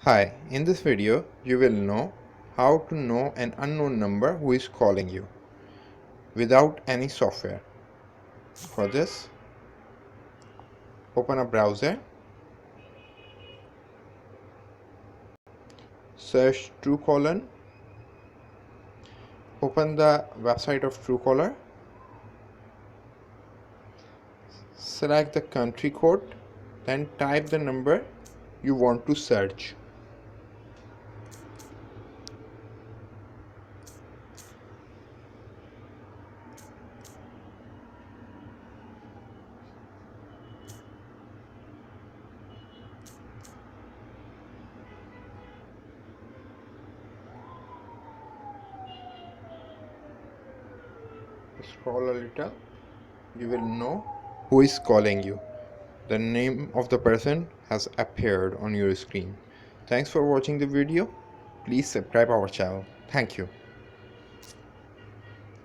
Hi, in this video you will know how to know an unknown number who is calling you without any software. For this, open a browser, search Truecaller, open the website of Truecaller, select the country code, then type the number you want to search. Scroll a little, you will know who is calling you. The name of the person has appeared on your screen. Thanks for watching the video. Please subscribe our channel. Thank you.